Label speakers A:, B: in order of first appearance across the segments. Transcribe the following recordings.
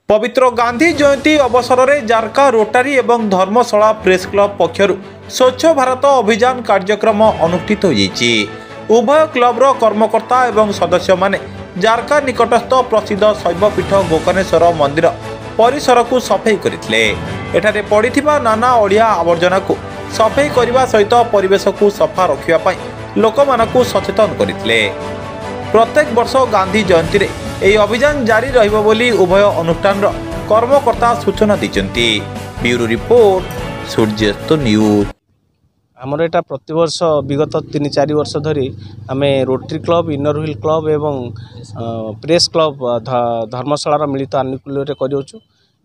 A: पवित्र गांधी जयंती अवसर में जारका रोटारी एवं धर्मशाला प्रेस क्लब पक्षर स्वच्छ भारत अभियान कार्यक्रम अनुष्ठित होइछि। उभय क्लबर कर्मकर्ता एवं सदस्य माने जारका निकटस्थ प्रसिद्ध शैवपीठ गोकर्णेश्वर मंदिर परिसर को सफाई करथिले। एठारे पड़िथिबा नाना अड़िया आवर्जना को सफाई करने सहित परिवेश को सफा रखिबा पई लोकमानकु सचेतन करथिले। प्रत्येक वर्ष गांधी जयंती रे ଏହି ଅଭିଯାନ ଜାରି ରହିବ ବୋଲି ଉଭୟ ଅନୁଷ୍ଠାନର କର୍ମକର୍ତ୍ତା ସୂଚନା ଦେଇଛନ୍ତି। ବ୍ୟୁରୋ ରିପୋର୍ଟ ସୂର୍ଯ୍ୟାସ୍ତ ନ୍ୟୁଜ୍।
B: ଆମର ଏଟା ପ୍ରତିବର୍ଷ ବିଗତ 3-4 ବର୍ଷ ଧରି ଆମେ Rotary club, inner wheel club ଏବଂ ପ୍ରେସ୍ କ୍ଲବ ଧର୍ମଶାଳାର ମିଳିତ ଆନୁକୂଲ୍ୟରେ କରିଅଛୁ।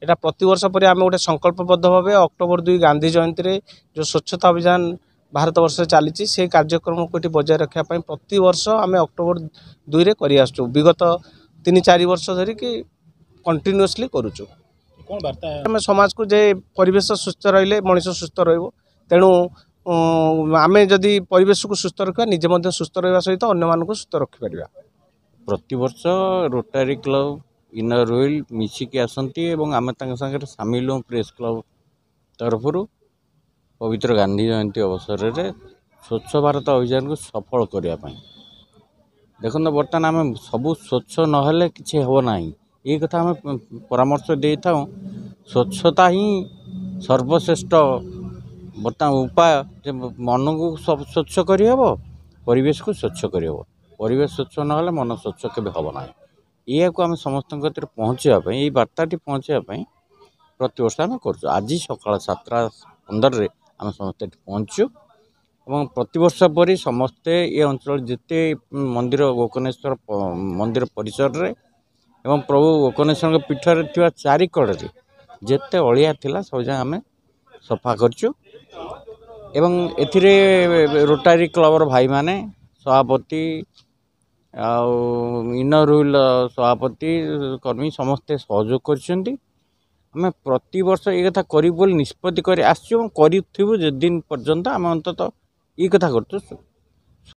B: ଏଟା ପ୍ରତିବର୍ଷ ପରେ ଆମେ ଗୋଟେ ସଂକଳ୍ପବଦ୍ଧ ଭାବେ ଅକ୍ଟୋବର 2 ଗାନ୍ଧୀ ଜୟନ୍ତୀରେ जो स्वच्छता अभियान भारत वर्ष चली से कार्यक्रम को बजाय रखा प्रतिवर्ष आम अक्टोबर 2 रे कर आसु। विगत 3-4 वर्ष धरी कि कंटिन्यूअसली करुचु। कौन वार्ता आम समाज को जे परिवेश सुस्थ रहिले मनीष सुस्थ रहिबो। तेणु आम जदि परिवेश को सुस्थ रखा निजे मध्य सुस्थ रहा सहित अन्य मानक सुस्थ रखिपर।
C: प्रतिवर्ष रोटारी क्लब इनर हुइल मिसिकी आसती एवं आम सागर सामिल हूँ प्रेस क्लब तरफ पवित्र गांधी जयंती अवसर में स्वच्छ भारत अभियान को सफल करने देखो बर्तमान आम सबू स्वच्छ नहेले किसी हे ना ये कथा आम परामर्श दे था। स्वच्छता ही सर्वश्रेष्ठ बर्तमान उपाय मन को सब स्वच्छ करहब, परिवेश को स्वच्छ करहब। परिवेश स्वच्छ ना मन स्वच्छ के हम ना या आम समस्त पहुँचापी ये बार्ताटी पहुँचापी प्रतिवर्ष आम कर आज सकाल 7:15 आम समस्त पहुँचु और प्रतिवर्ष पर समस्ते ये अंचल जिते मंदिर गोकर्णेश्वर मंदिर परिसर रे एवं प्रभु गोकर्णेश्वर पीठर थी चारिकड़े जिते अलिया थिला सब आम सफा करचु। एवं एथिरे रोटारी क्लबर भाई माने सभापति इनर हुइल सभापति कर्मी समस्ते सहयोग करछन्ती। आम प्रतिवर्ष ये कथा करी निष्पत्ति कर दिन पर्यंत आम अंततः ये कथा कर